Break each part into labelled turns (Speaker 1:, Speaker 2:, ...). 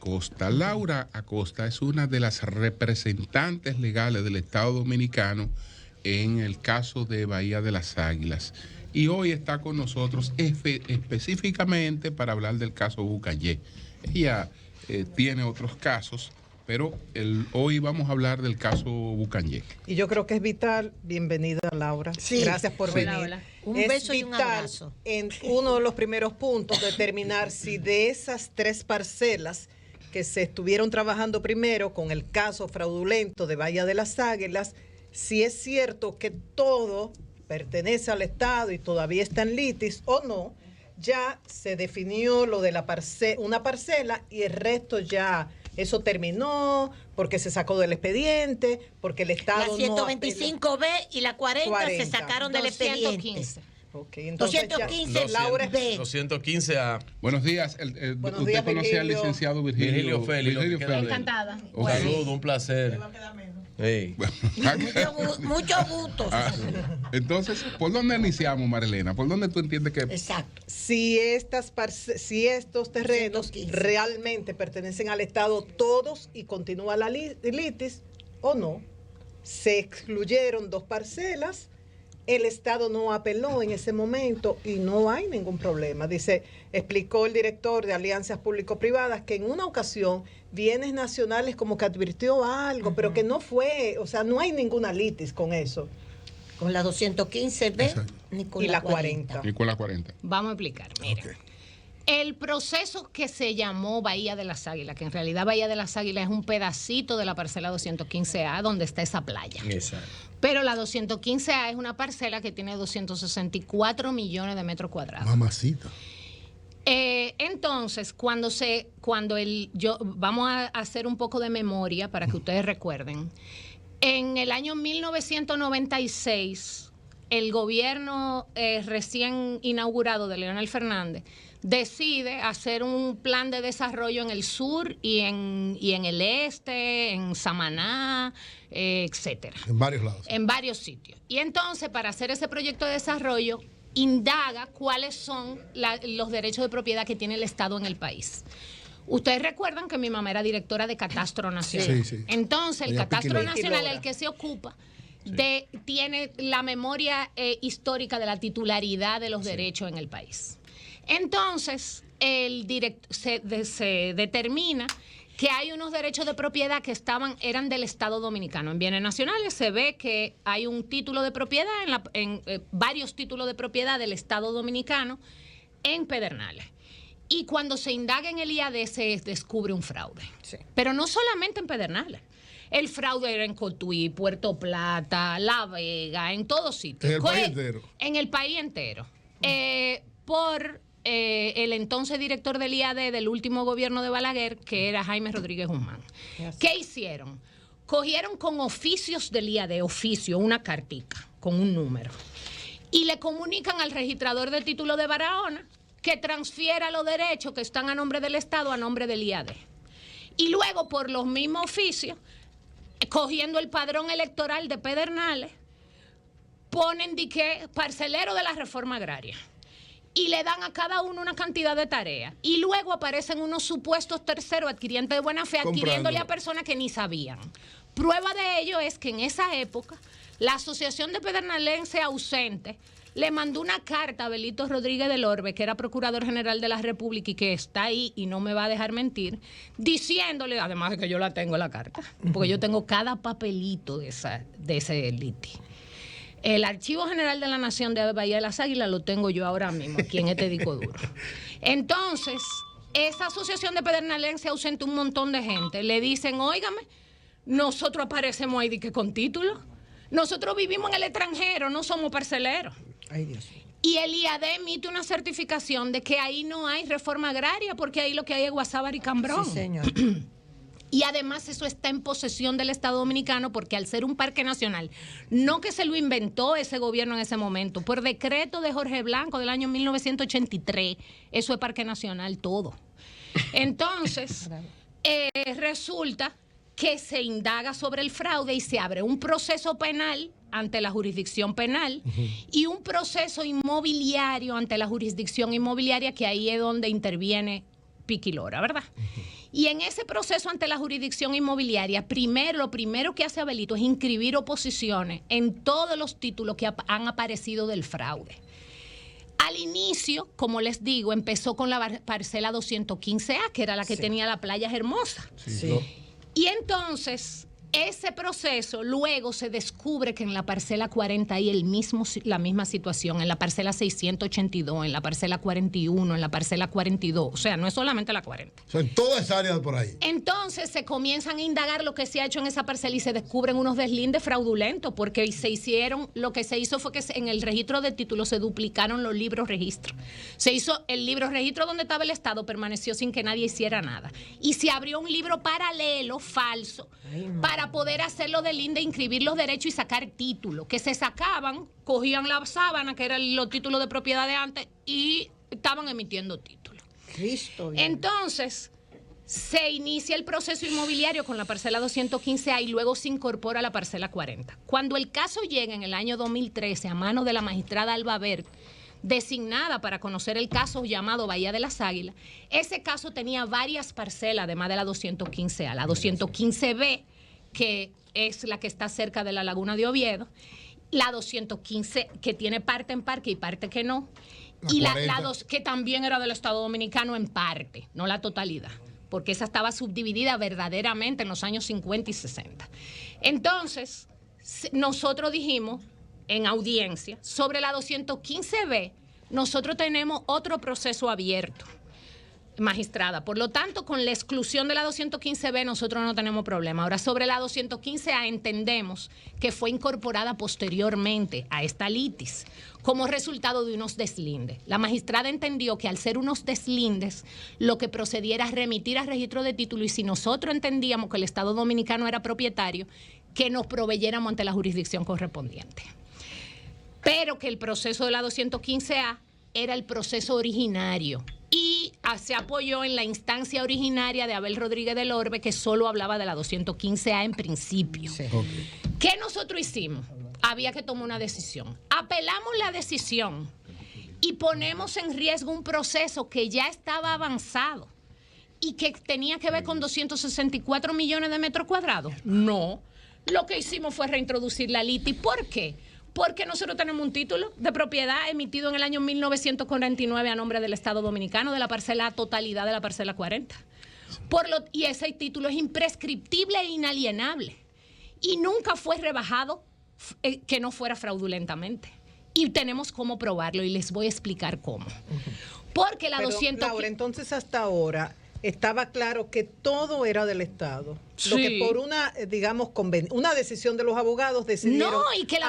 Speaker 1: Acosta. Laura Acosta es una de las representantes legales del Estado Dominicano en el caso de Bahía de las Águilas. Y hoy está con nosotros específicamente para hablar del caso Bucayé. Ella tiene otros casos, pero hoy vamos a hablar del caso Bucayé.
Speaker 2: Y yo creo que es vital, bienvenida Laura,
Speaker 3: sí,
Speaker 2: gracias por venir.
Speaker 3: Hola. Un beso y un abrazo.
Speaker 2: En uno de los primeros puntos determinar si de esas 3 parcelas que se estuvieron trabajando primero con el caso fraudulento de Bahía de las Águilas, si es cierto que todo pertenece al Estado y todavía está en litis o no. Ya se definió lo de una parcela y el resto ya, eso terminó porque se sacó del expediente, porque el Estado
Speaker 3: la 125B y la 40 se sacaron del expediente.
Speaker 2: 215. Okay, entonces
Speaker 3: 215
Speaker 2: Laura
Speaker 3: B.
Speaker 4: 215A.
Speaker 1: Buenos días.
Speaker 2: Buenos
Speaker 1: usted
Speaker 2: días,
Speaker 1: conoce al
Speaker 2: Virgilio.
Speaker 1: licenciado Virgilio
Speaker 4: Félix.
Speaker 5: Encantada.
Speaker 4: Un saludo, un placer. Hey.
Speaker 3: Mucho gusto.
Speaker 1: Entonces, ¿por dónde iniciamos, Marilena? ¿Por dónde tú entiendes que...?
Speaker 3: Exacto.
Speaker 2: Si estos terrenos
Speaker 3: 115.
Speaker 2: realmente pertenecen al Estado todos y continúa la litis o no. Se excluyeron 2 parcelas, el Estado no apeló en ese momento y no hay ningún problema. Explicó el director de Alianzas Público-Privadas que en una ocasión Bienes Nacionales como que advirtió algo, pero que no fue, o sea, no hay ninguna litis con eso.
Speaker 3: Con la 215B ni con
Speaker 2: Y
Speaker 3: la
Speaker 2: la
Speaker 3: 40.
Speaker 1: Y con la 40.
Speaker 5: Vamos a explicar, mira.
Speaker 1: Okay.
Speaker 5: El proceso que se llamó Bahía de las Águilas, que en realidad Bahía de las Águilas es un pedacito de la parcela 215A donde está esa playa.
Speaker 4: Exacto.
Speaker 5: Pero la 215A es una parcela que tiene 264 millones de metros cuadrados.
Speaker 6: Mamacita.
Speaker 5: Entonces, vamos a hacer un poco de memoria para que ustedes recuerden. En el año 1996, el gobierno recién inaugurado de Leonel Fernández decide hacer un plan de desarrollo en el sur y en el este, en Samaná, etcétera.
Speaker 6: En varios lados.
Speaker 5: En varios sitios. Y entonces, para hacer ese proyecto de desarrollo, indaga cuáles son los derechos de propiedad que tiene el Estado en el país. Ustedes recuerdan que mi mamá era directora de Catastro Nacional.
Speaker 6: Sí.
Speaker 5: Entonces, el
Speaker 6: Doña
Speaker 5: Catastro
Speaker 6: Piqui
Speaker 5: Nacional,
Speaker 2: Lora.
Speaker 5: el que se ocupa tiene la memoria histórica de la titularidad de los derechos en el país. Entonces, se determina que hay unos derechos de propiedad que eran del Estado Dominicano. En bienes nacionales se ve que hay un título de propiedad, varios títulos de propiedad del Estado Dominicano en Pedernales. Y cuando se indaga en el IAD se descubre un fraude.
Speaker 2: Sí.
Speaker 5: Pero no solamente en Pedernales. El fraude era en Cotuí, Puerto Plata, La Vega, en todos sitios.
Speaker 6: En el país entero.
Speaker 5: En el país entero. Por el entonces director del IAD del último gobierno de Balaguer, que era Jaime Rodríguez Guzmán.
Speaker 2: Yes.
Speaker 5: ¿Qué hicieron? Cogieron con oficios del IAD, una cartica con un número, y le comunican al registrador de título de Barahona que transfiera los derechos que están a nombre del Estado a nombre del IAD. Y luego, por los mismos oficios, cogiendo el padrón electoral de Pedernales, ponen parcelero de la reforma agraria. Y le dan a cada uno una cantidad de tareas. Y luego aparecen unos supuestos terceros adquirientes de buena fe, adquiriéndole a personas que ni sabían. Prueba de ello es que en esa época, la Asociación de Pedernales ausente le mandó una carta a Belito Rodríguez del Orbe, que era Procurador General de la República y que está ahí y no me va a dejar mentir, diciéndole, además de que yo la tengo la carta, porque yo tengo cada papelito de ese litigio. El Archivo General de la Nación de Bahía de las Águilas lo tengo yo ahora mismo aquí en este disco duro. Entonces, esa Asociación de Pedernales ausente un montón de gente. Le dicen, óigame, nosotros aparecemos ahí con título. Nosotros vivimos en el extranjero, no somos parceleros.
Speaker 2: Ay, Dios mío.
Speaker 5: Y el IAD emite una certificación de que ahí no hay reforma agraria, porque ahí lo que hay es Guasábar y Cambrón.
Speaker 2: Sí, señor.
Speaker 5: Y además eso está en posesión del Estado Dominicano porque al ser un parque nacional, no que se lo inventó ese gobierno en ese momento, por decreto de Jorge Blanco del año 1983, eso es parque nacional todo. Entonces, resulta que se indaga sobre el fraude y se abre un proceso penal ante la jurisdicción penal y un proceso inmobiliario ante la jurisdicción inmobiliaria, que ahí es donde interviene Piquilora, ¿verdad? Y en ese proceso ante la jurisdicción inmobiliaria, lo primero que hace Abelito es inscribir oposiciones en todos los títulos que han aparecido del fraude. Al inicio, como les digo, empezó con la parcela 215A, que era la que tenía la playa hermosa. Y entonces, ese proceso luego se descubre que en la parcela 40 hay la misma situación, en la parcela 682, en la parcela 41, en la parcela 42. O sea, no es solamente la 40.
Speaker 6: O sea, en toda esa área de por ahí.
Speaker 5: Entonces se comienzan a indagar lo que se ha hecho en esa parcela y se descubren unos deslindes fraudulentos, porque lo que se hizo fue que en el registro de títulos se duplicaron los libros registros. Se hizo el libro registro donde estaba el Estado, permaneció sin que nadie hiciera nada. Y se abrió un libro paralelo, falso, para poder hacerlo de linde, inscribir los derechos y sacar títulos, que se sacaban, cogían la sábana, que eran los títulos de propiedad de antes, y estaban emitiendo títulos. Entonces, se inicia el proceso inmobiliario con la parcela 215A y luego se incorpora la parcela 40. Cuando el caso llega en el año 2013 a manos de la magistrada Alba Bert, designada para conocer el caso llamado Bahía de las Águilas, ese caso tenía varias parcelas, además de la 215A, la 215B, que es la que está cerca de la Laguna de Oviedo, la 215, que tiene parte en parque y parte que no, y la 2, que también era del Estado Dominicano en parte, no la totalidad, porque esa estaba subdividida verdaderamente en los años 50 y 60. Entonces, nosotros dijimos en audiencia, sobre la 215B, nosotros tenemos otro proceso abierto, magistrada. Por lo tanto, con la exclusión de la 215B nosotros no tenemos problema. Ahora, sobre la 215A entendemos que fue incorporada posteriormente a esta litis como resultado de unos deslindes. La magistrada entendió que al ser unos deslindes, lo que procediera a remitir a registro de título, y si nosotros entendíamos que el Estado Dominicano era propietario, que nos proveyéramos ante la jurisdicción correspondiente. Pero que el proceso de la 215A era el proceso originario y se apoyó en la instancia originaria de Abel Rodríguez del Orbe, que solo hablaba de la 215A en principio. ¿Qué nosotros hicimos? Había que tomar una decisión. Apelamos la decisión y ponemos en riesgo un proceso que ya estaba avanzado y que tenía que ver con 264 millones de metros cuadrados. No. Lo que hicimos fue reintroducir la litis. ¿Por qué? Porque nosotros tenemos un título de propiedad emitido en el año 1949 a nombre del Estado Dominicano de la parcela totalidad de la parcela 40. Y ese título es imprescriptible e inalienable. Y nunca fue rebajado que no fuera fraudulentamente. Y tenemos cómo probarlo y les voy a explicar cómo. Porque la 200...
Speaker 2: Laura, entonces hasta ahora estaba claro que todo era del Estado.
Speaker 5: Sí.
Speaker 2: Lo que por una, digamos, una decisión de los abogados decidieron.
Speaker 5: No, y que la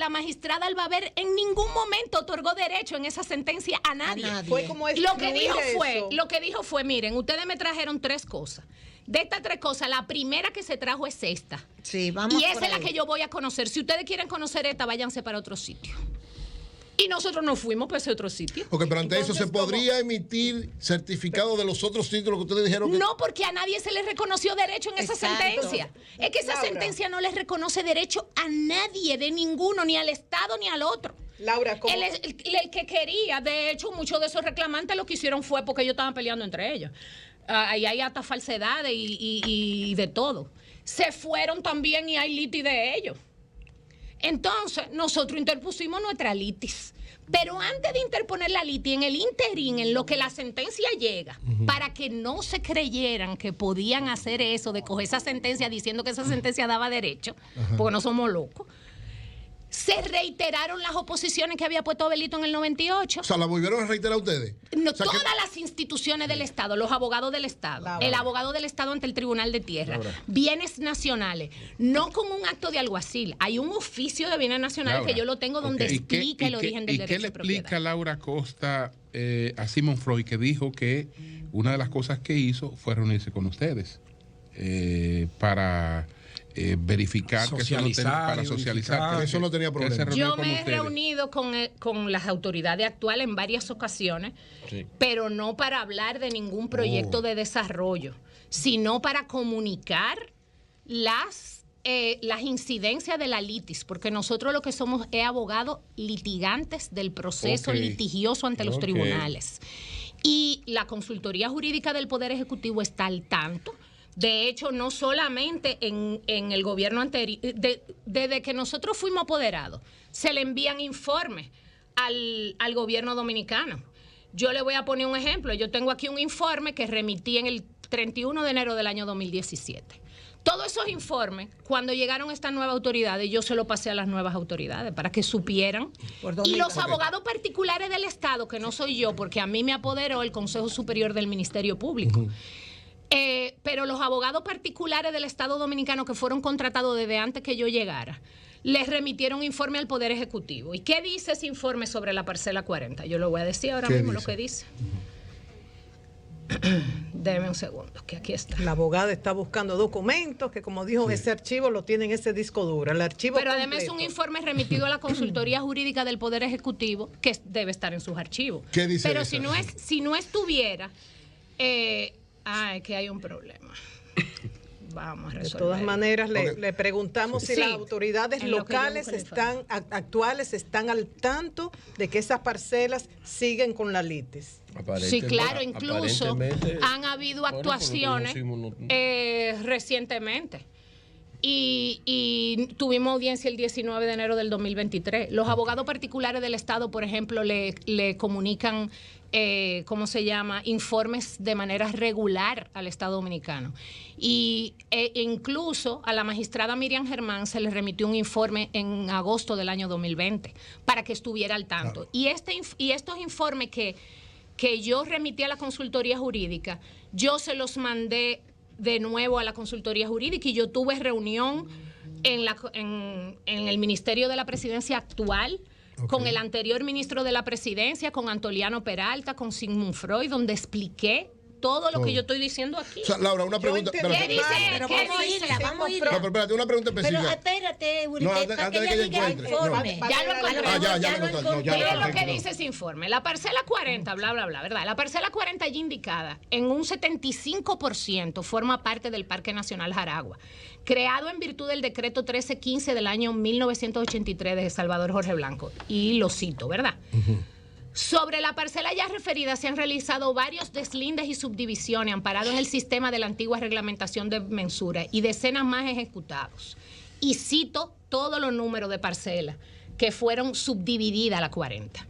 Speaker 5: magistrada Alba Bert en ningún momento otorgó derecho en esa sentencia a nadie.
Speaker 2: Fue como
Speaker 5: lo que dijo fue, miren, ustedes me trajeron 3 cosas. De estas 3 cosas, la primera que se trajo es esta.
Speaker 3: Sí, vamos.
Speaker 5: Y esa es la que yo voy a conocer. Si ustedes quieren conocer esta, váyanse para otro sitio. Y nosotros nos fuimos para ese otro sitio.
Speaker 6: Ok, pero ante eso, ¿se podría emitir certificado de los otros títulos que ustedes dijeron?
Speaker 5: No, porque a nadie se le reconoció derecho en esa sentencia. Es que esa sentencia no les reconoce derecho a nadie, de ninguno, ni al Estado ni al otro.
Speaker 2: Laura, ¿cómo?
Speaker 5: El que quería, de hecho, muchos de esos reclamantes lo que hicieron fue porque ellos estaban peleando entre ellos. Ahí hay hasta falsedades y de todo. Se fueron también y hay litis de ellos. Entonces, nosotros interpusimos nuestra litis. Pero antes de interponer la litis, en el interín, en lo que la sentencia llega, para que no se creyeran que podían hacer eso, de coger esa sentencia diciendo que esa sentencia daba derecho, porque no somos locos, se reiteraron las oposiciones que había puesto Abelito en el 98.
Speaker 6: O sea, ¿la volvieron a reiterar ustedes?
Speaker 5: No,
Speaker 6: o sea,
Speaker 5: todas las instituciones del Estado, los abogados del Estado, el abogado del Estado ante el Tribunal de Tierra, bienes nacionales, no con un acto de alguacil, hay un oficio de bienes nacionales, Laura, que yo lo tengo donde explica el origen del derecho de propiedad.
Speaker 1: ¿Y qué le explica Laura Costa a Simon Freud, que dijo que una de las cosas que hizo fue reunirse con ustedes para verificar que eso no tenía problema?
Speaker 5: Yo me he reunido con las autoridades actuales en varias ocasiones, pero no para hablar de ningún proyecto de desarrollo, sino para comunicar las incidencias de la litis, porque nosotros lo que somos es abogados litigantes del proceso litigioso ante los tribunales. Y la Consultoría Jurídica del Poder Ejecutivo está al tanto. De hecho, no solamente en el gobierno anterior, desde que nosotros fuimos apoderados, se le envían informes al gobierno dominicano. Yo le voy a poner un ejemplo. Yo tengo aquí un informe que remití en el 31 de enero del año 2017. Todos esos informes, cuando llegaron estas nuevas autoridades, yo se los pasé a las nuevas autoridades para que supieran. Y los abogados particulares del Estado, que no soy yo, porque a mí me apoderó el Consejo Superior del Ministerio Público. Pero los abogados particulares del Estado Dominicano que fueron contratados desde antes que yo llegara, les remitieron informe al Poder Ejecutivo. ¿Y qué dice ese informe sobre la parcela 40? Yo lo voy a decir ahora mismo lo que dice. Deme un segundo, que aquí está.
Speaker 2: La abogada está buscando documentos que, como dijo, ese archivo lo tiene en ese disco duro. El archivo
Speaker 5: Pero
Speaker 2: completo.
Speaker 5: además es un informe remitido a la Consultoría Jurídica del Poder Ejecutivo que debe estar en sus archivos.
Speaker 6: ¿Qué dice
Speaker 5: Pero
Speaker 6: eso?
Speaker 5: si no estuviera, es que hay un problema. Vamos a resolver.
Speaker 2: De todas maneras, le preguntamos si
Speaker 5: Sí.
Speaker 2: las autoridades
Speaker 5: En lo que yo
Speaker 2: locales
Speaker 5: busco el
Speaker 2: actuales están al tanto de que esas parcelas siguen con la litis.
Speaker 5: Sí, claro, incluso han habido
Speaker 4: Bueno,
Speaker 5: actuaciones
Speaker 4: por lo que conocimos,
Speaker 5: recientemente. Y tuvimos audiencia el 19 de enero del 2023. Los abogados particulares del Estado, por ejemplo, le comunican, ¿cómo se llama?, informes de manera regular al Estado Dominicano. Y incluso a la magistrada Miriam Germán se le remitió un informe en agosto del año 2020 para que estuviera al tanto. Claro. Y estos informes que yo remití a la consultoría jurídica, yo se los mandé de nuevo a la consultoría jurídica y yo tuve reunión en el Ministerio de la Presidencia actual, con el anterior ministro de la Presidencia, con Antoliano Peralta, con Sigmund Freud, donde expliqué todo lo que yo estoy diciendo aquí.
Speaker 6: O sea, Laura, una pregunta.
Speaker 5: ¿Qué dice?
Speaker 3: Pero
Speaker 5: ¿Qué
Speaker 3: vamos a
Speaker 5: dice?
Speaker 3: irla, vamos a irla.
Speaker 6: No, pero espérate, una pregunta específica.
Speaker 3: Pero espérate,
Speaker 6: No,
Speaker 3: Wilker,
Speaker 6: antes
Speaker 3: para
Speaker 6: de que ella encuentre.
Speaker 3: informe.
Speaker 6: No.
Speaker 5: Ya lo encontré.
Speaker 6: Ya lo encontré.
Speaker 5: Miren lo que dice ese informe. La parcela 40, bla, bla, bla, ¿verdad? La parcela 40 ya indicada en un 75% forma parte del Parque Nacional Jaragua, creado en virtud del decreto 1315 del año 1983 de Salvador Jorge Blanco. Y lo cito, ¿verdad? Sobre la parcela ya referida se han realizado varios deslindes y subdivisiones amparados en el sistema de la antigua reglamentación de mensura y decenas más ejecutados. Y cito todos los números de parcelas que fueron subdivididas a la 40.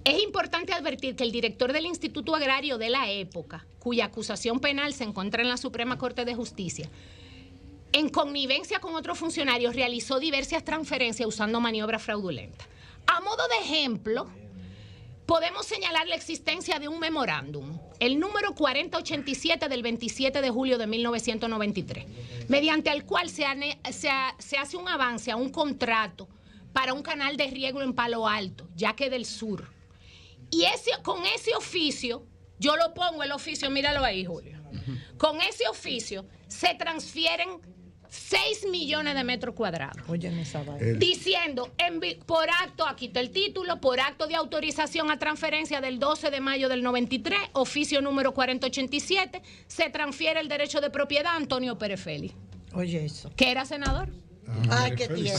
Speaker 5: Es importante advertir que el director del Instituto Agrario de la época, cuya acusación penal se encuentra en la Suprema Corte de Justicia, en connivencia con otros funcionarios, realizó diversas transferencias usando maniobras fraudulentas. A modo de ejemplo, podemos señalar la existencia de un memorándum, el número 4087 del 27 de julio de 1993, mediante el cual se hace un avance a un contrato para un canal de riego en Palo Alto, Yaque del Sur. Y con ese oficio, yo lo pongo el oficio, míralo ahí, Julio. Con ese oficio se transfieren 6 millones de metros cuadrados.
Speaker 2: Óyeme esa vaina.
Speaker 5: Diciendo, por acto, aquí está el título, por acto de autorización a transferencia del 12 de mayo del 93, oficio número 4087, se transfiere el derecho de propiedad a Antonio Pérez Félix.
Speaker 2: Oye eso.
Speaker 5: Que era senador.
Speaker 3: Ay, qué tierno.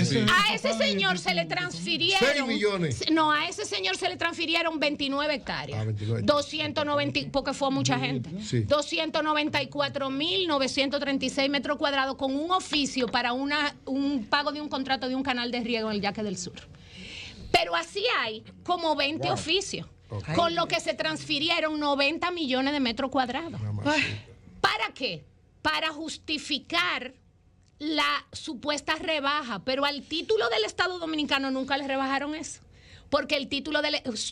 Speaker 6: Sí.
Speaker 5: A ese señor se le transfirieron
Speaker 6: 6 millones.
Speaker 5: No, a ese señor se le transfirieron 29 hectáreas.
Speaker 6: 29.
Speaker 5: 290, porque fue mucha gente.
Speaker 6: Sí.
Speaker 5: 294.936 metros cuadrados con un oficio para un pago de un contrato de un canal de riego en el Yaque del Sur. Pero así hay como 20 oficios, con lo que se transfirieron 90 millones de metros cuadrados. ¿Para qué? Para justificar la supuesta rebaja, pero al título del Estado Dominicano nunca le rebajaron eso, porque el título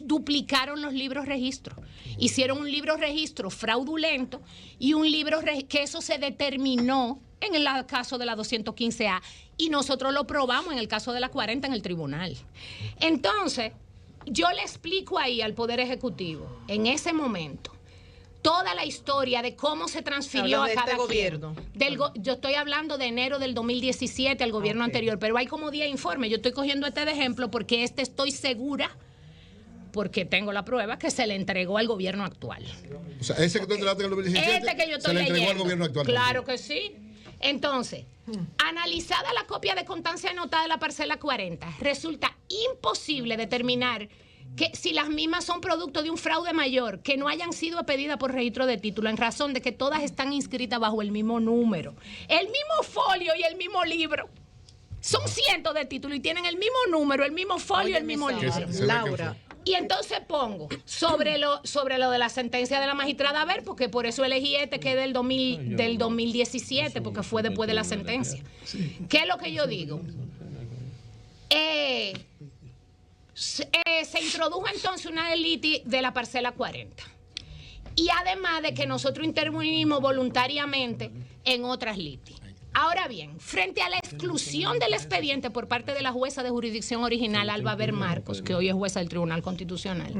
Speaker 5: duplicaron los libros registros, hicieron un libro registro fraudulento y un libro que eso se determinó en el caso de la 215A y nosotros lo probamos en el caso de la 40 en el tribunal. Entonces, yo le explico ahí al Poder Ejecutivo, en ese momento, toda la historia de cómo se transfirió a cada
Speaker 2: gobierno.
Speaker 5: Yo estoy hablando de enero del 2017 al gobierno anterior, pero hay como 10 informes. Yo estoy cogiendo este de ejemplo porque estoy segura, porque tengo la prueba, que se le entregó al gobierno actual.
Speaker 6: O sea, ese que tú entregaste en el 2017
Speaker 5: Este que yo estoy
Speaker 6: se le entregó
Speaker 5: leyendo.
Speaker 6: al gobierno actual.
Speaker 5: Claro que sí. Entonces, analizada la copia de constancia anotada de la parcela 40, resulta imposible determinar que si las mismas son producto de un fraude mayor, que no hayan sido expedidas por registro de título, en razón de que todas están inscritas bajo el mismo número, el mismo folio y el mismo libro. Son cientos de títulos y tienen el mismo número, el mismo folio y el mismo libro.
Speaker 2: Laura.
Speaker 5: Y entonces pongo sobre lo de la sentencia de la magistrada, a ver, porque por eso elegí que es del 2017, porque fue después de la sentencia. ¿Qué es lo que yo digo? Se introdujo entonces una litis de la parcela 40. Y además de que nosotros intervinimos voluntariamente en otras litis. Ahora bien, frente a la exclusión del expediente por parte de la jueza de jurisdicción original, Alba Ver Marcos, que hoy es jueza del Tribunal Constitucional,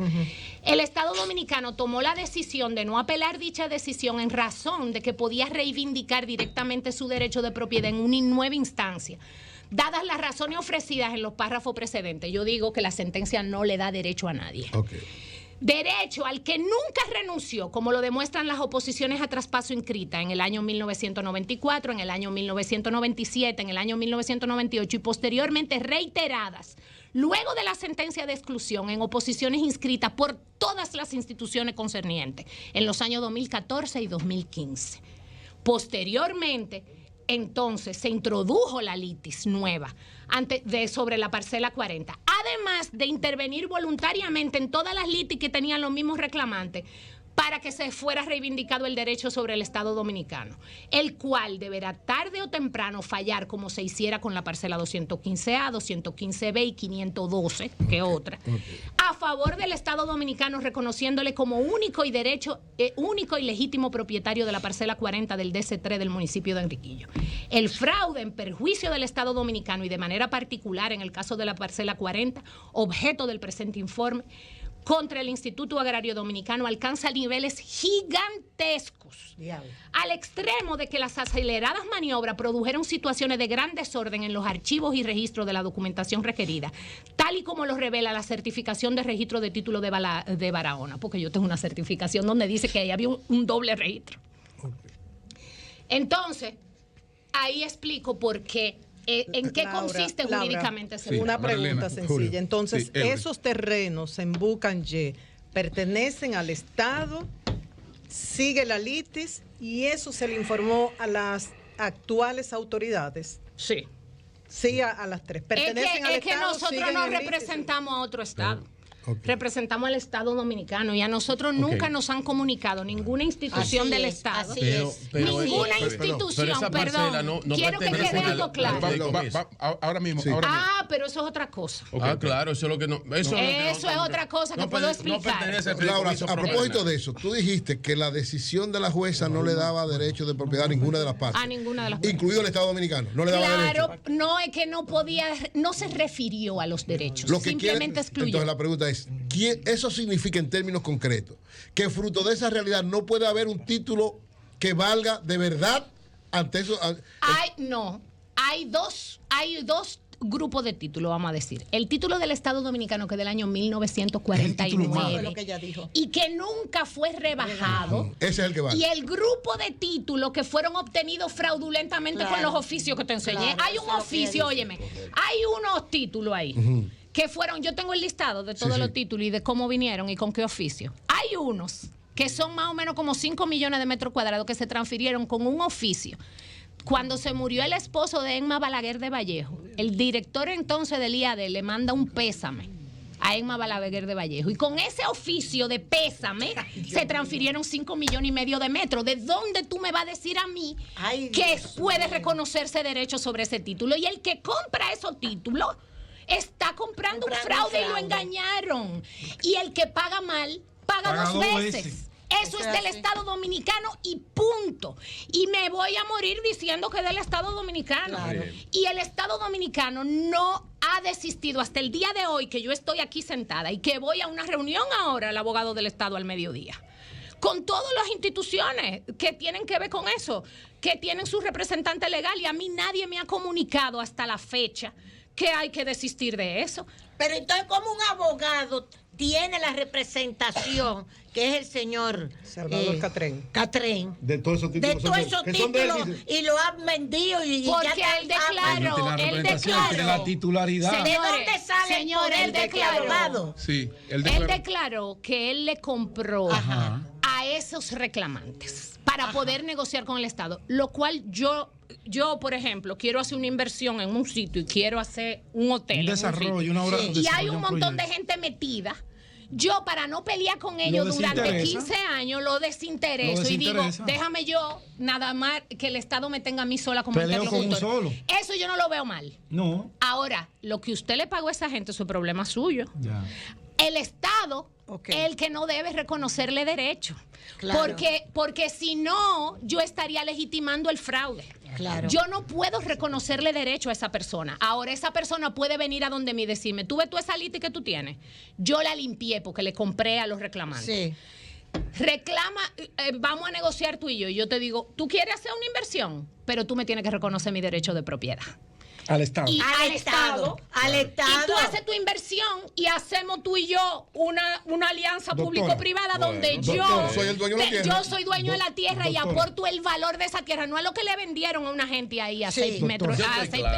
Speaker 5: el Estado Dominicano tomó la decisión de no apelar dicha decisión en razón de que podía reivindicar directamente su derecho de propiedad en una nueva instancia. Dadas las razones ofrecidas en los párrafos precedentes, yo digo que la sentencia no le da derecho a nadie.
Speaker 6: Okay.
Speaker 5: Derecho al que nunca renunció, como lo demuestran las oposiciones a traspaso inscritas en el año 1994, en el año 1997, en el año 1998 y posteriormente reiteradas luego de la sentencia de exclusión en oposiciones inscritas por todas las instituciones concernientes en los años 2014 y 2015. Posteriormente, entonces, se introdujo la litis nueva sobre la parcela 40, además de intervenir voluntariamente en todas las litis que tenían los mismos reclamantes para que se fuera reivindicado el derecho sobre el Estado Dominicano, el cual deberá tarde o temprano fallar como se hiciera con la parcela 215A, 215B y 512, que otra, a favor del Estado Dominicano, reconociéndole como único y legítimo propietario de la parcela 40 del DC3 del municipio de Enriquillo. El fraude en perjuicio del Estado Dominicano y de manera particular en el caso de la parcela 40, objeto del presente informe, contra el Instituto Agrario Dominicano alcanza niveles gigantescos, al extremo de que las aceleradas maniobras produjeron situaciones de gran desorden en los archivos y registros de la documentación requerida, tal y como lo revela la certificación de registro de título de Barahona, porque yo tengo una certificación donde dice que ahí había un doble registro. Entonces, ahí explico por qué. ¿En qué consiste jurídicamente?
Speaker 2: Sí, una pregunta sencilla. Entonces, esos terrenos en Bucanje pertenecen al Estado, sigue la litis y eso se le informó a las actuales autoridades.
Speaker 5: Sí.
Speaker 2: Sí, a las tres. Pertenecen al Estado. Es que
Speaker 5: nosotros no representamos a otro Estado. Representamos al Estado Dominicano y a nosotros nunca nos han comunicado ninguna institución del Estado. Ninguna institución, perdón. Quiero que quede algo claro.
Speaker 1: Ahora mismo.
Speaker 5: Pero eso es otra cosa.
Speaker 4: Claro, eso es lo que no. Eso
Speaker 5: es otra cosa que puedo explicar.
Speaker 6: Laura, a propósito de eso, tú dijiste que la decisión de la jueza no le daba derecho de propiedad a ninguna de las partes.
Speaker 5: A ninguna de las partes.
Speaker 6: Incluido el Estado Dominicano. No le daba derecho.
Speaker 5: Claro, no es que no podía, no se refirió a los derechos. Simplemente excluyó.
Speaker 6: Entonces la pregunta es, ¿eso significa en términos concretos que fruto de esa realidad no puede haber un título que valga de verdad ante eso? Hay dos grupos de títulos, vamos a decir. El título del Estado Dominicano, que es del año 1949 y que nunca fue rebajado. Ese es el que vale. Y el grupo de títulos que fueron obtenidos fraudulentamente con los oficios que te enseñé. Hay un oficio, óyeme, hay unos títulos ahí. Que fueron, yo tengo el listado de todos los títulos y de cómo vinieron y con qué oficio. Hay unos que son más o menos como 5 millones de metros cuadrados que se transfirieron con un oficio. Cuando se murió el esposo de Emma Balaguer de Vallejo, el director entonces del IAD le manda un pésame a Emma Balaguer de Vallejo. Y con ese oficio de pésame se transfirieron 5 millones y medio de metros. ¿De dónde tú me vas a decir a mí que puede reconocerse derecho sobre ese título? Y el que compra esos títulos está comprando un fraude y lo engañaron. Y el que paga mal, paga dos veces. Eso es del Estado Dominicano y punto. Y me voy a morir diciendo que es del Estado Dominicano. Claro. Y el Estado Dominicano no ha desistido hasta el día de hoy, que yo estoy aquí sentada y que voy a una reunión ahora, el abogado del Estado al mediodía, con todas las instituciones que tienen que ver con eso, que tienen su representante legal, y a mí nadie me ha comunicado hasta la fecha que hay que desistir de eso.
Speaker 3: Pero entonces, ¿cómo un abogado tiene la representación, que es el señor
Speaker 2: Salvador
Speaker 3: Catrén,
Speaker 6: de todos esos títulos,
Speaker 3: y lo han vendido?
Speaker 5: Porque él declaró
Speaker 7: la titularidad.
Speaker 3: ¿De dónde sale
Speaker 5: Señor, él declaró.
Speaker 1: Sí,
Speaker 5: Él declaró que él le compró a esos reclamantes para poder negociar con el Estado, lo cual yo, por ejemplo, quiero hacer una inversión en un sitio y quiero hacer un hotel.
Speaker 7: Un desarrollo, una obra de
Speaker 5: Y hay un montón de gente metida. Yo, para no pelear con ellos durante 15 años, lo desintereso y digo, déjame yo nada más que el Estado me tenga a mí sola como interlocutor. Eso yo no lo veo mal.
Speaker 7: No.
Speaker 5: Ahora, lo que usted le pagó a esa gente, eso es problema suyo. Ya. El Estado es el que no debe reconocerle derecho. Claro. Porque si no, yo estaría legitimando el fraude. Claro. Yo no puedo reconocerle derecho a esa persona. Ahora, esa persona puede venir a donde mí y decirme, tú ves tú esa lista que tú tienes. Yo la limpié porque le compré a los reclamantes. Sí. Reclama, vamos a negociar tú y yo. Y yo te digo, tú quieres hacer una inversión, pero tú me tienes que reconocer mi derecho de propiedad.
Speaker 7: Al Estado.
Speaker 5: Y al Estado. Y tú haces tu inversión y hacemos tú y yo una alianza público-privada donde yo soy dueño de la tierra y aporto el valor de esa tierra. No a lo que le vendieron a una gente ahí a 6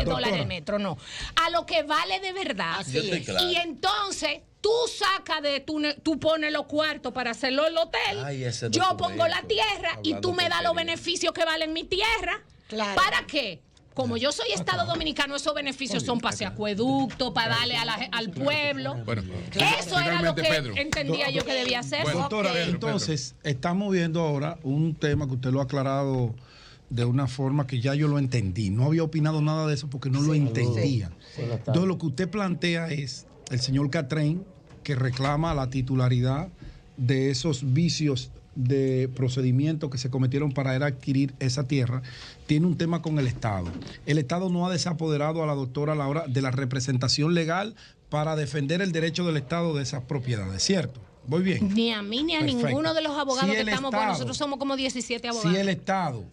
Speaker 5: dólares el metro, no. A lo que vale de verdad. Y entonces tú sacas tú pones los cuartos para hacerlo el hotel. Yo pongo la tierra y tú me das los beneficios que valen mi tierra. Claro. ¿Para qué? Como yo soy Estado Dominicano, esos beneficios son para ese acueducto, para darle al pueblo. Bueno, eso era lo que entendía yo que debía hacer.
Speaker 7: Bueno, doctora, entonces, estamos viendo ahora un tema que usted lo ha aclarado de una forma que ya yo lo entendí. No había opinado nada de eso porque no lo entendía. Entonces, lo que usted plantea es el señor Catrén, que reclama la titularidad de esos vicios de procedimientos que se cometieron para adquirir esa tierra, tiene un tema con el Estado. El Estado no ha desapoderado a la doctora Laura de la representación legal para defender el derecho del Estado de esas propiedades, ¿cierto? ¿Voy bien?
Speaker 5: Ni a mí ni a ninguno de los abogados que estamos, porque nosotros somos como 17 abogados.
Speaker 7: Si el Estado,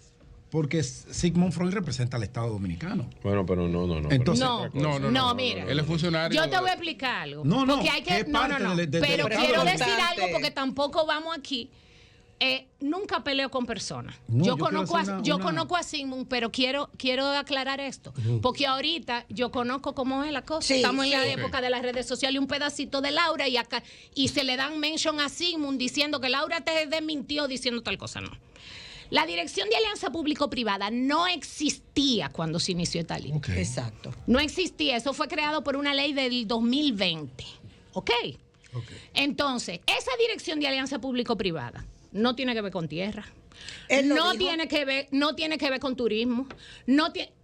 Speaker 7: porque Sigmund Freud representa al Estado dominicano.
Speaker 4: Bueno, pero no.
Speaker 7: Entonces,
Speaker 5: no, mira.
Speaker 1: Él es funcionario.
Speaker 5: Yo te voy a explicar algo.
Speaker 7: Porque
Speaker 5: hay que, pero quiero decir algo porque tampoco vamos aquí. Nunca peleo con personas. Yo conozco a Sigmund, pero quiero aclarar esto. Porque ahorita yo conozco cómo es la cosa. Estamos en la época de las redes sociales y un pedacito de Laura y se le dan mention a Sigmund diciendo que Laura te desmintió diciendo tal cosa. No. La Dirección de Alianza Público-Privada no existía cuando se inició esta ley.
Speaker 2: Exacto.
Speaker 5: No existía. Eso fue creado por una ley del 2020. ¿Ok? Entonces, esa Dirección de Alianza Público-Privada no tiene que ver con tierra. No tiene que ver con turismo.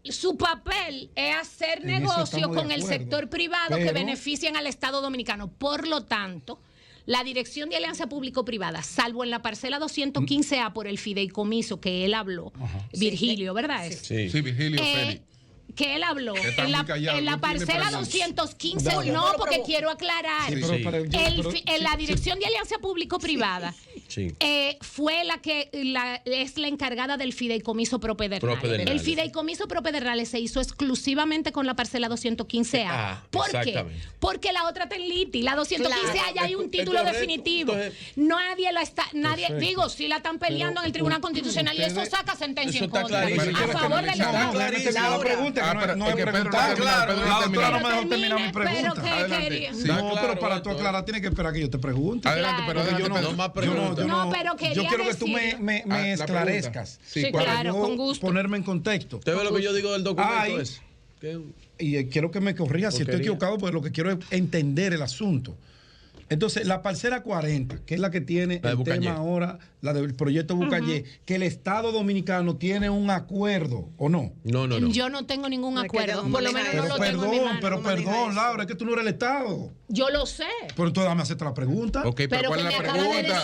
Speaker 5: Su papel es hacer negocios con el sector privado que beneficien al Estado Dominicano. Por lo tanto, la Dirección de Alianza Público-Privada, salvo en la parcela 215A por el fideicomiso que él habló, Virgilio, ¿verdad?
Speaker 1: Sí, Virgilio Félix.
Speaker 5: Que él habló en la parcela 215, porque quiero aclarar, la Dirección de Alianza Público-Privada fue es la encargada del fideicomiso propedernales. El fideicomiso propedernales se hizo exclusivamente con la parcela 215A. ¿Por qué? Porque la otra está en liti, la 215A ya hay un título definitivo. Nadie la está, si la están peleando en el Tribunal Constitucional y eso saca sentencia en contra a favor del Estado.
Speaker 7: No he preguntado. Claro, la doctora no me dejó terminar mi pregunta. Pero para tú aclarar tienes que esperar que yo te pregunte.
Speaker 1: Adelante, pero yo no más preguntas.
Speaker 7: Yo quiero que tú me esclarezcas.
Speaker 5: Sí, claro, con gusto.
Speaker 7: Ponerme en contexto.
Speaker 4: ¿Usted ve lo que yo digo del documento?
Speaker 7: Y quiero que me corrija si estoy equivocado, porque lo que quiero es entender el asunto. Entonces, la parcela 40, que es la que tiene el tema ahora, la del proyecto Bucallé, que el Estado Dominicano tiene un acuerdo, ¿o no?
Speaker 4: No.
Speaker 5: Yo no tengo ningún acuerdo. Por lo menos no lo tengo en mi mano.
Speaker 7: Perdón, Laura, es que tú no eres el Estado.
Speaker 5: Yo lo sé.
Speaker 7: Pero entonces dame hacerte la pregunta.
Speaker 1: Ok, pero ¿cuál es la pregunta?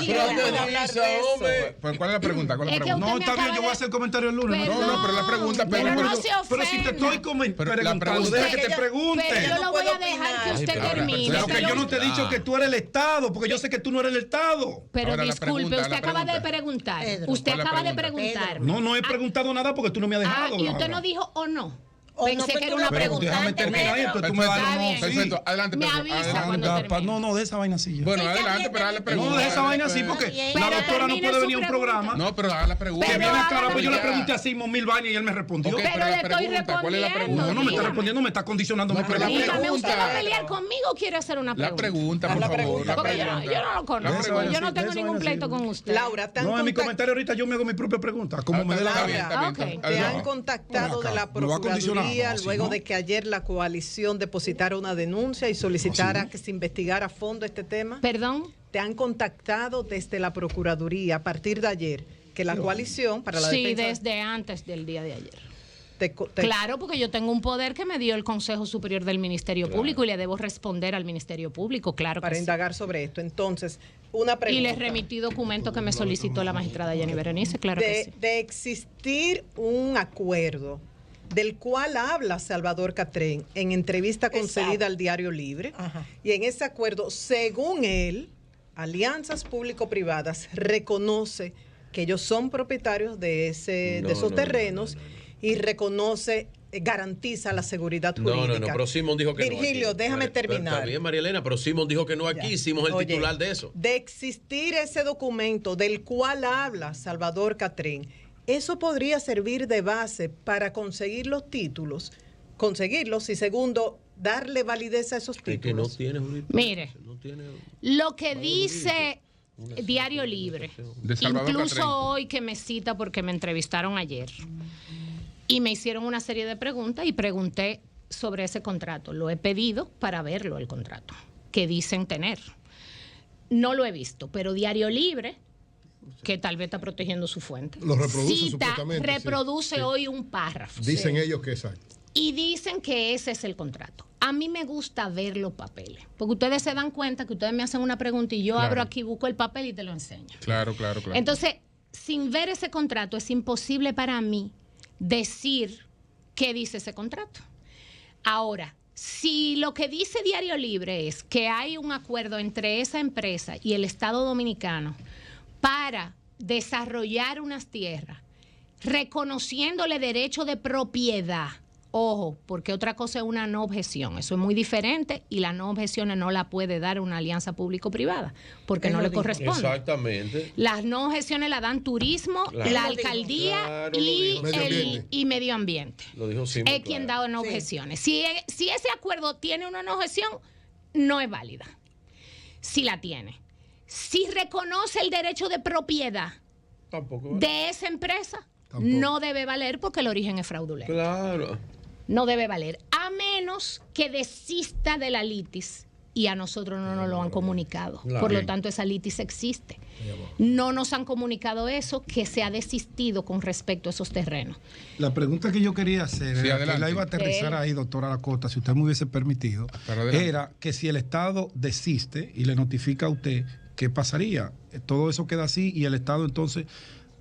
Speaker 1: ¿Cuál es la pregunta?
Speaker 7: No, está bien, yo voy a hacer comentario el lunes.
Speaker 1: No, pero la pregunta...
Speaker 7: Pero si te estoy preguntando, deja que te pregunte.
Speaker 5: Pero yo lo voy a dejar que usted termine.
Speaker 7: Lo que yo no te he dicho que tú eres el Estado, porque yo sé que tú no eres el Estado.
Speaker 5: Pero disculpe, usted acaba de preguntar. Usted acaba de preguntar.
Speaker 7: No he preguntado nada porque tú no me has dejado.
Speaker 5: ¿Y usted no dijo o no? Pensé que era una pregunta.
Speaker 7: Déjame terminar y entonces tú me das los
Speaker 1: Perfecto, adelante.
Speaker 5: Me
Speaker 1: Pedro,
Speaker 5: avisa
Speaker 1: adelante.
Speaker 5: cuando termine.
Speaker 7: No, de esa vaina sí.
Speaker 1: Bueno, adelante, pero dale pregunta.
Speaker 7: No, de esa vaina sí, porque
Speaker 5: Pero
Speaker 7: la doctora no
Speaker 5: termine
Speaker 7: puede
Speaker 5: su
Speaker 7: venir a un
Speaker 5: pregunta.
Speaker 7: programa
Speaker 1: No, pero haga la pregunta.
Speaker 7: que viene a aclarar, pues yo le
Speaker 1: Ya.
Speaker 7: pregunté a Simón 1000 vainas y él me respondió.
Speaker 1: Ok,
Speaker 5: Pero
Speaker 1: la
Speaker 5: le estoy
Speaker 1: pregunta, ¿cuál es la
Speaker 5: respondiendo.
Speaker 1: pregunta?
Speaker 7: No me está respondiendo, me está condicionando mi
Speaker 1: No, pero la
Speaker 7: pregunta.
Speaker 5: Dígame, ¿usted va a
Speaker 1: pregunta.
Speaker 5: pelear conmigo o quiere hacer una
Speaker 1: La
Speaker 5: pregunta?
Speaker 1: pregunta, por
Speaker 2: La
Speaker 1: favor.
Speaker 2: pregunta.
Speaker 1: La
Speaker 5: Porque yo
Speaker 1: pregunta.
Speaker 5: no lo conozco.
Speaker 1: pregunta.
Speaker 5: Yo no tengo
Speaker 7: Eso
Speaker 5: ningún
Speaker 7: es
Speaker 5: pleito
Speaker 7: así.
Speaker 5: con usted.
Speaker 2: Laura, ¿te han
Speaker 7: No, en mi
Speaker 2: contact-
Speaker 7: comentario ahorita yo me hago mi propia pregunta, como me dé la
Speaker 1: Está
Speaker 7: gana.
Speaker 1: bien, está bien,
Speaker 5: Ok.
Speaker 1: está
Speaker 2: te
Speaker 1: bien.
Speaker 2: han contactado
Speaker 7: Ven
Speaker 2: de
Speaker 7: acá,
Speaker 2: la
Speaker 7: ¿me va a condicionar?
Speaker 2: Procuraduría
Speaker 7: No, así
Speaker 2: luego
Speaker 7: no.
Speaker 2: de que ayer la coalición depositara una denuncia y solicitara que se investigara a fondo este tema?
Speaker 5: Perdón.
Speaker 2: ¿Te han contactado desde la Procuraduría a partir de ayer que la coalición para la
Speaker 5: Sí,
Speaker 2: defensa
Speaker 5: desde antes del día de ayer.
Speaker 2: te-
Speaker 5: Claro, porque yo tengo un poder que me dio el Consejo Superior del Ministerio Público y le debo responder al Ministerio Público, claro
Speaker 2: para
Speaker 5: que sí.
Speaker 2: indagar sobre esto? Entonces, una pregunta.
Speaker 5: Y les remití documentos que me solicitó la magistrada Jenny Berenice, claro que sí.
Speaker 2: de existir un acuerdo del cual habla Salvador Catrén en entrevista concedida al Diario Libre, y en ese acuerdo, según él, Alianzas Público-Privadas reconoce que ellos son propietarios de esos terrenos y reconoce, garantiza la seguridad jurídica.
Speaker 4: No, pero Simón dijo que
Speaker 2: Virgilio,
Speaker 4: no. aquí.
Speaker 2: déjame
Speaker 4: Pero
Speaker 2: terminar.
Speaker 4: Está bien, María Elena, pero Simón dijo que no aquí.
Speaker 2: Ya.
Speaker 4: Hicimos el
Speaker 2: Oye,
Speaker 4: titular de eso.
Speaker 2: De existir ese documento del cual habla Salvador Catrén, eso podría servir de base para conseguir los títulos, conseguirlos y segundo, darle validez a esos
Speaker 4: Es que no
Speaker 2: títulos.
Speaker 4: tiene jurisdicción.
Speaker 5: Mire,
Speaker 4: No tiene.
Speaker 5: lo que dice Diario Libre,
Speaker 1: De Salvador
Speaker 5: incluso
Speaker 1: Catrén.
Speaker 5: hoy que me cita porque me entrevistaron ayer y me hicieron una serie de preguntas y pregunté sobre ese contrato. Lo he pedido para verlo, el contrato, que dicen tener. No lo he visto, pero Diario Libre, que tal vez está protegiendo su fuente,
Speaker 6: Lo reproduce supuestamente, sí.
Speaker 5: reproduce hoy un párrafo.
Speaker 6: Dicen ellos que exacto.
Speaker 5: Y dicen que ese es el contrato. A mí me gusta ver los papeles, porque ustedes se dan cuenta que ustedes me hacen una pregunta y yo
Speaker 1: Claro.
Speaker 5: abro aquí, busco el papel y te lo enseño.
Speaker 1: Claro.
Speaker 5: Entonces, sin ver ese contrato, es imposible para mí decir qué dice ese contrato. Ahora, si lo que dice Diario Libre es que hay un acuerdo entre esa empresa y el Estado Dominicano para desarrollar unas tierras, reconociéndole derecho de propiedad. Ojo, porque otra cosa es una no objeción. Eso es muy diferente y las no objeciones no la puede dar una alianza público-privada porque no le corresponde.
Speaker 4: Exactamente.
Speaker 5: Las no objeciones la dan turismo,
Speaker 4: Claro.
Speaker 5: la alcaldía
Speaker 4: Claro, lo
Speaker 5: y,
Speaker 4: dijo.
Speaker 6: Medio ambiente.
Speaker 5: medio ambiente.
Speaker 4: Lo dijo Simón.
Speaker 5: Es quien da no objeciones. Si ese acuerdo tiene una no objeción, no es válida. Si la tiene. Si reconoce el derecho de propiedad
Speaker 4: Tampoco.
Speaker 5: de esa empresa,
Speaker 6: Tampoco.
Speaker 5: no debe valer porque el origen es fraudulento.
Speaker 4: Claro.
Speaker 5: No debe valer, a menos que desista de la litis y a nosotros no nos lo han comunicado.
Speaker 4: Claro.
Speaker 5: Por lo
Speaker 1: Bien.
Speaker 5: tanto, esa litis existe. No nos han comunicado eso, que se ha desistido con respecto a esos terrenos.
Speaker 7: La pregunta que yo quería hacer,
Speaker 1: Sí,
Speaker 7: era, que
Speaker 1: adelante.
Speaker 7: la iba a aterrizar ahí, doctora Acosta, si usted me hubiese permitido,
Speaker 1: Pero adelante.
Speaker 7: era que si el Estado desiste y le notifica a usted, ¿qué pasaría? Todo eso queda así y el Estado entonces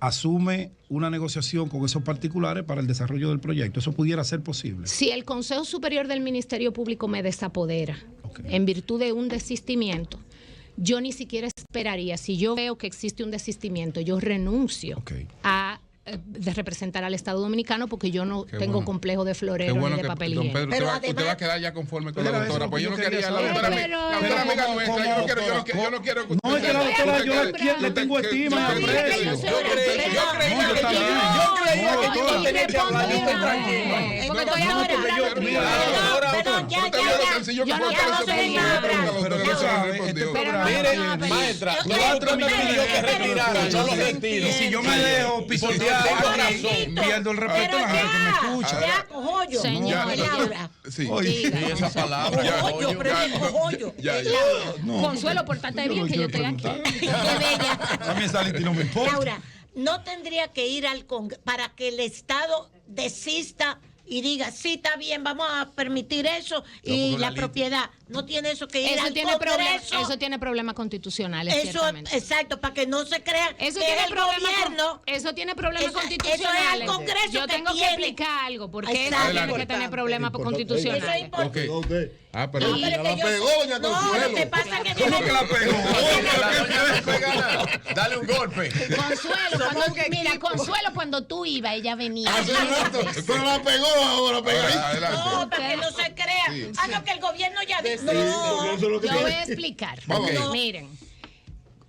Speaker 7: asume una negociación con esos particulares para el desarrollo del proyecto. ¿Eso pudiera ser posible?
Speaker 5: Si el Consejo Superior del Ministerio Público me desapodera en virtud de un desistimiento, yo ni siquiera esperaría, si yo veo que existe un desistimiento, yo renuncio
Speaker 7: Ok.
Speaker 5: a de representar al Estado Dominicano porque yo no
Speaker 1: Qué
Speaker 5: tengo
Speaker 1: bueno.
Speaker 5: complejo de
Speaker 1: Qué
Speaker 5: florero
Speaker 1: bueno
Speaker 5: ni de
Speaker 1: que
Speaker 5: papel
Speaker 1: don
Speaker 5: higiénico.
Speaker 1: Pedro,
Speaker 3: Pero
Speaker 1: usted va a
Speaker 3: además-
Speaker 1: quedar ya conforme con la
Speaker 7: Era eso
Speaker 1: doctora.
Speaker 7: lo
Speaker 1: Pues
Speaker 7: que
Speaker 1: yo
Speaker 7: yo
Speaker 1: no
Speaker 7: quería
Speaker 1: quería, la
Speaker 7: saber.
Speaker 1: doctora,
Speaker 5: Pero-
Speaker 1: la doctora amiga
Speaker 7: Pero
Speaker 1: nuestra,
Speaker 7: como
Speaker 1: yo no quiero
Speaker 7: doctora,
Speaker 1: que
Speaker 7: No, es que la doctora yo le tengo estima y
Speaker 5: No, mira que
Speaker 7: aprecio.
Speaker 5: yo soy
Speaker 1: Yo
Speaker 5: una
Speaker 1: creía
Speaker 5: pena.
Speaker 1: que
Speaker 7: yo también.
Speaker 5: No,
Speaker 7: creía que yo
Speaker 5: y
Speaker 7: tenía que hablar de esto
Speaker 5: responde,
Speaker 7: tranquilo.
Speaker 5: porque estoy
Speaker 1: No,
Speaker 5: ahora
Speaker 7: porque yo-
Speaker 5: hablando
Speaker 7: mira,
Speaker 5: primero.
Speaker 3: Perdón, ya,
Speaker 1: Usted vio lo
Speaker 3: ya.
Speaker 1: sencillo que
Speaker 5: Yo
Speaker 1: fue
Speaker 5: no
Speaker 1: para
Speaker 5: quiero
Speaker 1: ese
Speaker 5: ser
Speaker 1: punto.
Speaker 5: nada.
Speaker 1: La doctora
Speaker 7: Pero
Speaker 1: no
Speaker 7: tú sabes,
Speaker 1: respondió.
Speaker 7: este
Speaker 5: Pero
Speaker 7: programa
Speaker 4: Mire,
Speaker 5: no, pero
Speaker 4: maestra,
Speaker 5: yo-
Speaker 4: nosotros me pidió que retirara, yo lo retiro.
Speaker 7: Y si yo me dejo pisotear
Speaker 4: Tengo
Speaker 7: aquí,
Speaker 4: razón.
Speaker 7: pierdo el respeto a la gente que me escucha.
Speaker 3: Ya, cojollo.
Speaker 5: Señor,
Speaker 3: Laura.
Speaker 1: Sí.
Speaker 7: Oye,
Speaker 4: Sí, esa palabra.
Speaker 3: Cojollo,
Speaker 4: coño.
Speaker 3: pero es cojollo.
Speaker 1: Ya, ya.
Speaker 5: Consuelo, portate bien que yo estoy aquí.
Speaker 3: Qué bella.
Speaker 7: A mí esa lista no me importa.
Speaker 3: Laura, no tendría que ir al Congreso para que el Estado desista y diga, sí, está bien, vamos a permitir eso y
Speaker 4: porque
Speaker 3: la
Speaker 4: la
Speaker 3: propiedad. No tiene eso que ir
Speaker 5: Eso
Speaker 3: al
Speaker 5: tiene,
Speaker 3: Congreso.
Speaker 5: eso tiene problemas constitucionales,
Speaker 3: Eso,
Speaker 5: ciertamente.
Speaker 3: exacto, para que no se crean
Speaker 5: Eso
Speaker 3: que
Speaker 5: tiene
Speaker 3: el
Speaker 5: problemas
Speaker 3: gobierno...
Speaker 5: eso tiene problemas
Speaker 3: Eso es al
Speaker 5: constitucionales.
Speaker 3: Congreso
Speaker 5: Yo
Speaker 3: que
Speaker 5: tengo que
Speaker 3: tiene.
Speaker 5: explicar algo, porque eso
Speaker 3: Exacto.
Speaker 5: tiene que
Speaker 1: Adelante.
Speaker 5: tener problemas
Speaker 3: Eso es
Speaker 5: constitucionales.
Speaker 3: importante.
Speaker 1: Ok. pero
Speaker 6: la pegó, doña Consuelo.
Speaker 3: Lo que pasa es que
Speaker 4: ¿Cómo que la pegó? Dale un golpe.
Speaker 5: Consuelo, cuando tú ibas, ella venía.
Speaker 6: Hace un rato, pero la pegó ahora, pegadita.
Speaker 3: no, para que no se crean.
Speaker 1: Sí.
Speaker 3: No, que el gobierno ya dijo.
Speaker 6: No, eso es lo que
Speaker 5: Yo
Speaker 6: tiene.
Speaker 5: voy a explicar.
Speaker 6: Vamos.
Speaker 5: Miren.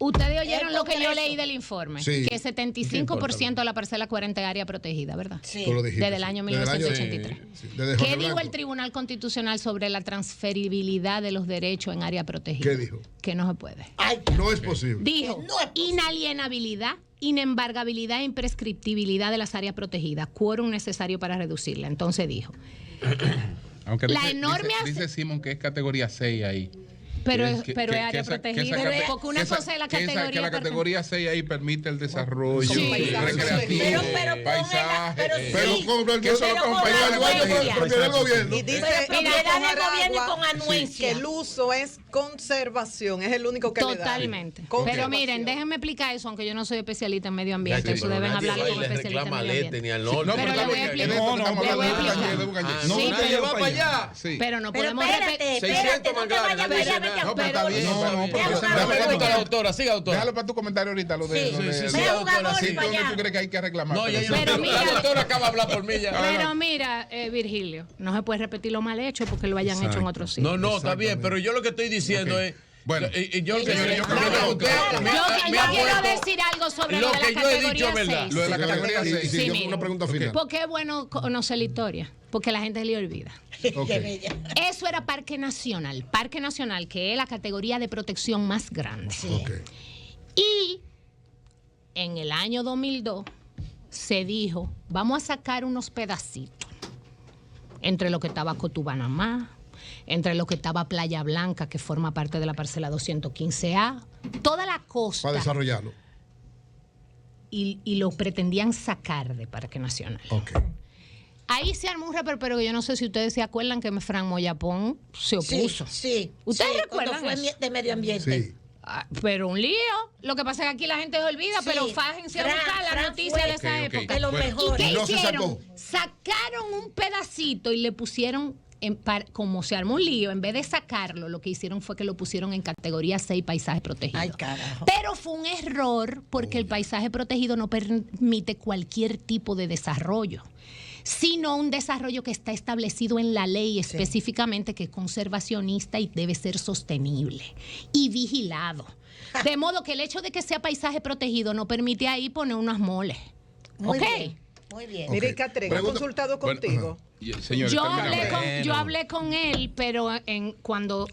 Speaker 5: Ustedes oyeron
Speaker 3: El
Speaker 5: lo que yo
Speaker 3: Congreso.
Speaker 5: leí del informe,
Speaker 6: Sí.
Speaker 5: que 75% de la parcela 40 es área protegida, ¿verdad?
Speaker 3: Sí.
Speaker 6: Tú lo dijiste,
Speaker 5: Desde el
Speaker 6: sí.
Speaker 5: año
Speaker 6: Desde el año-
Speaker 5: 1983.
Speaker 6: sí, desde
Speaker 5: ¿Qué
Speaker 6: Jorge
Speaker 5: dijo
Speaker 6: Blanco.
Speaker 5: el Tribunal Constitucional sobre la transferibilidad de los derechos en área protegida?
Speaker 6: ¿Qué dijo?
Speaker 5: Que no se puede.
Speaker 3: Ay,
Speaker 6: No es posible.
Speaker 5: Dijo
Speaker 3: No es posible.
Speaker 5: inalienabilidad, inembargabilidad e imprescriptibilidad de las áreas protegidas, quórum necesario para reducirla. Entonces dijo,
Speaker 1: Aunque
Speaker 5: La
Speaker 1: dice,
Speaker 5: enorme
Speaker 1: dice Simón que es categoría 6 ahí.
Speaker 5: pero es
Speaker 1: Que-
Speaker 5: pero
Speaker 1: que-
Speaker 5: es área
Speaker 1: que esa- que
Speaker 5: protegida.
Speaker 1: esa cate-
Speaker 5: Porque una
Speaker 1: que esa-
Speaker 5: cosa es la
Speaker 1: que esa-
Speaker 5: categoría.
Speaker 1: que la categoría 6 ahí permite el desarrollo
Speaker 5: Sí.
Speaker 1: recreativo,
Speaker 3: Pero
Speaker 1: paisaje.
Speaker 3: pero
Speaker 6: Pero
Speaker 3: sí.
Speaker 6: con el
Speaker 1: que eso lo
Speaker 3: Pero
Speaker 1: coge un
Speaker 3: con
Speaker 1: país de
Speaker 3: anuencia.
Speaker 6: propiedad del gobierno.
Speaker 2: Y dice
Speaker 3: Pero propiedad del gobierno y con anuencia.
Speaker 2: que el uso es conservación, es el único que
Speaker 5: Totalmente.
Speaker 2: le da.
Speaker 5: Pero
Speaker 2: Conservación.
Speaker 5: miren, déjenme explicar eso, aunque yo no soy especialista en medio ambiente.
Speaker 4: Sí,
Speaker 5: eso
Speaker 4: pero
Speaker 5: deben
Speaker 4: nadie
Speaker 5: hablarlo
Speaker 4: va y
Speaker 5: con
Speaker 4: le
Speaker 5: especialistas en
Speaker 4: reclama
Speaker 5: medio
Speaker 4: al
Speaker 5: ambiente.
Speaker 4: este ni al
Speaker 1: No,
Speaker 4: norte.
Speaker 5: pero le voy a explicar.
Speaker 1: de esto que estamos
Speaker 5: Le voy a
Speaker 1: hablando de
Speaker 5: explicar.
Speaker 1: de Bucañé.
Speaker 4: Ah,
Speaker 1: No,
Speaker 5: Sí,
Speaker 4: nadie
Speaker 5: pero-
Speaker 4: va para allá.
Speaker 1: sí.
Speaker 5: Pero no
Speaker 3: Pero
Speaker 5: podemos
Speaker 3: espérate,
Speaker 5: repetir.
Speaker 4: 600
Speaker 3: no te
Speaker 4: manglares,
Speaker 3: vayas,
Speaker 4: nadie dice
Speaker 3: vete
Speaker 4: nada.
Speaker 3: a-
Speaker 1: No, pero está bien.
Speaker 4: No,
Speaker 1: está
Speaker 4: no,
Speaker 1: bien.
Speaker 4: pero
Speaker 3: Déjalo
Speaker 1: Dale
Speaker 3: para
Speaker 1: para tu
Speaker 3: jugar.
Speaker 4: doctora, siga, doctora.
Speaker 1: Déjalo para tu comentario ahorita, lo de.
Speaker 3: Sí.
Speaker 1: lo de-
Speaker 4: Sí, sí,
Speaker 3: Ve a
Speaker 4: doctora,
Speaker 3: jugar golf
Speaker 4: sí.
Speaker 3: para
Speaker 1: ¿Dónde
Speaker 3: allá.
Speaker 1: tú crees que hay que reclamar?
Speaker 4: No, ya yo
Speaker 5: Pero
Speaker 4: no.
Speaker 5: mira-
Speaker 4: La doctora acaba de hablar por mí ya.
Speaker 5: Pero mira, Virgilio, no se puede repetir lo mal hecho porque lo hayan hecho en otros sitios.
Speaker 4: No, no, está bien, pero yo lo que estoy diciendo
Speaker 1: Ok.
Speaker 4: es.
Speaker 1: Bueno.
Speaker 4: Yo lo que
Speaker 1: Señores, yo creo que
Speaker 4: Usted-
Speaker 1: usted-
Speaker 4: me ha-
Speaker 5: Yo
Speaker 4: me ha
Speaker 5: quiero
Speaker 4: puesto-
Speaker 5: decir algo sobre
Speaker 4: lo
Speaker 5: lo de la
Speaker 4: que yo he dicho
Speaker 5: categoría
Speaker 4: es verdad.
Speaker 5: 6.
Speaker 1: Lo de la categoría 6.
Speaker 6: Sí,
Speaker 5: Sí,
Speaker 6: yo
Speaker 5: mire.
Speaker 6: una pregunta final.
Speaker 5: Porque es bueno conocer la historia, porque la gente se le olvida.
Speaker 6: Ok.
Speaker 3: Qué bella.
Speaker 5: Eso era Parque Nacional, que es la categoría de protección más grande.
Speaker 6: Ok.
Speaker 5: Y en el año 2002 se dijo, vamos a sacar unos pedacitos entre lo que estaba Cotubanamá, entre lo que estaba Playa Blanca, que forma parte de la parcela 215A, toda la costa.
Speaker 6: Para desarrollarlo.
Speaker 5: Y lo pretendían sacar de Parque Nacional.
Speaker 6: Ok.
Speaker 5: Ahí se armó un reperpero que yo no sé si ustedes se acuerdan que Fran Moyapón se opuso.
Speaker 3: Sí.
Speaker 5: ¿Ustedes
Speaker 3: sí,
Speaker 5: recuerdan
Speaker 3: cuando fue
Speaker 5: eso?
Speaker 3: de medio ambiente.
Speaker 6: Sí.
Speaker 5: Ah, pero un lío. Lo que pasa es que aquí la gente se olvida,
Speaker 3: Sí.
Speaker 5: pero fájense a buscar la
Speaker 3: Fran
Speaker 5: noticia
Speaker 3: fue-
Speaker 5: de esa
Speaker 1: Ok, ok.
Speaker 5: época.
Speaker 3: De los
Speaker 1: Bueno.
Speaker 5: ¿Y
Speaker 3: mejores.
Speaker 5: qué
Speaker 6: No se
Speaker 5: hicieron?
Speaker 6: sacó.
Speaker 5: Sacaron un pedacito y le pusieron, como se armó un lío, en vez de sacarlo, lo que hicieron fue que lo pusieron en categoría 6, paisaje protegido.
Speaker 3: Ay, carajo.
Speaker 5: Pero fue un error porque el paisaje protegido no permite cualquier tipo de desarrollo, sino un desarrollo que está establecido en la ley específicamente, que es conservacionista y debe ser sostenible y vigilado. De modo que el hecho de que sea paisaje protegido no permite ahí poner unas moles.
Speaker 3: Muy
Speaker 5: ¿Ok?
Speaker 3: bien. Muy bien.
Speaker 2: Mire, Catherine, ¿ha
Speaker 6: Pregunta-
Speaker 2: consultado
Speaker 1: Bueno,
Speaker 2: contigo?
Speaker 1: señores,
Speaker 5: Yo
Speaker 1: terminamos.
Speaker 5: hablé con él, pero cuando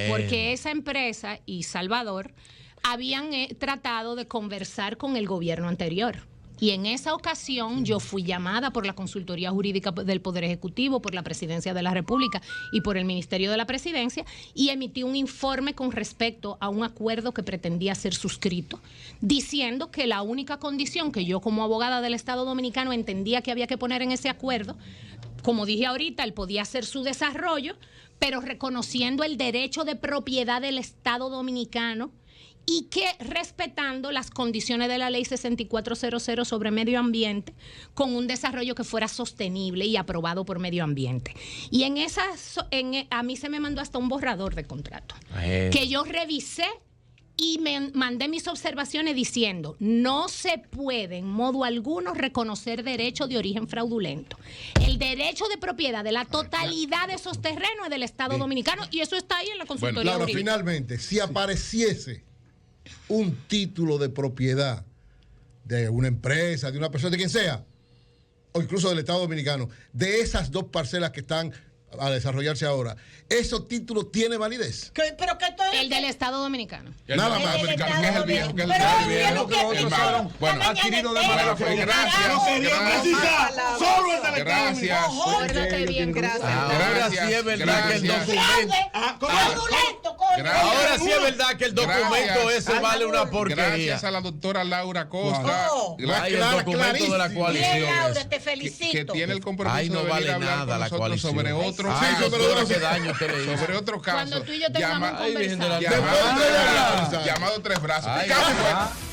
Speaker 5: porque esa empresa y Salvador habían tratado de conversar con el gobierno anterior. Y en esa ocasión yo fui llamada por la Consultoría Jurídica del Poder Ejecutivo, por la Presidencia de la República y por el Ministerio de la Presidencia, y emití un informe con respecto a un acuerdo que pretendía ser suscrito, diciendo que la única condición que yo como abogada del Estado Dominicano entendía que había que poner en ese acuerdo, como dije ahorita, él podía hacer su desarrollo, pero reconociendo el derecho de propiedad del Estado Dominicano y que respetando las condiciones de la ley 6400 sobre medio ambiente, con un desarrollo que fuera sostenible y aprobado por medio ambiente. Y a mí se me mandó hasta un borrador de contrato, que yo revisé y me mandé mis observaciones diciendo, no se puede en modo alguno reconocer derecho de origen fraudulento. El derecho de propiedad de la totalidad de esos terrenos es del Estado Dominicano, y eso está ahí en la consultoría
Speaker 6: Laura,
Speaker 5: jurídica.
Speaker 6: finalmente, si apareciese un título de propiedad de una empresa, de una persona, de quien sea, o incluso del Estado Dominicano, de esas dos parcelas que están a desarrollarse ahora, ¿esos títulos tienen validez?
Speaker 3: Pero que todo
Speaker 5: El del Estado Dominicano.
Speaker 6: Nada más.
Speaker 1: Que es el viejo, que es
Speaker 3: Pero
Speaker 1: el
Speaker 3: el
Speaker 1: viejo.
Speaker 3: viejo que explicaron
Speaker 1: Bueno,
Speaker 4: adquirido de manera
Speaker 1: gracias.
Speaker 6: No quería precisar, solo el del Estado
Speaker 1: Gracias.
Speaker 5: Pórtate bien,
Speaker 2: Gracias.
Speaker 4: Ahora sí es verdad que el documento.
Speaker 3: fraudulento, coño.
Speaker 4: Ahora sí es verdad que el documento
Speaker 1: Gracias.
Speaker 4: ese vale una porquería.
Speaker 1: Gracias a la doctora Laura Costa,
Speaker 3: Oh.
Speaker 4: Ay, el documento de la
Speaker 3: Bien,
Speaker 4: coalición.
Speaker 3: Laura, te
Speaker 1: que
Speaker 3: felicito.
Speaker 1: tiene el compromiso
Speaker 4: Ay, no
Speaker 1: de venir
Speaker 4: vale
Speaker 1: a hablar
Speaker 4: nada
Speaker 1: con
Speaker 4: la
Speaker 1: nosotros
Speaker 4: coalición.
Speaker 1: sobre otro
Speaker 4: Ay,
Speaker 1: caso.
Speaker 4: doctora, qué daño usted le hizo.
Speaker 1: Sobre otro caso.
Speaker 5: Cuando tú y yo tengamos
Speaker 1: Llama-
Speaker 5: conversado.
Speaker 1: llamado Tres Brazos.
Speaker 4: Ay,
Speaker 1: Picado,
Speaker 4: ajá.
Speaker 1: pues.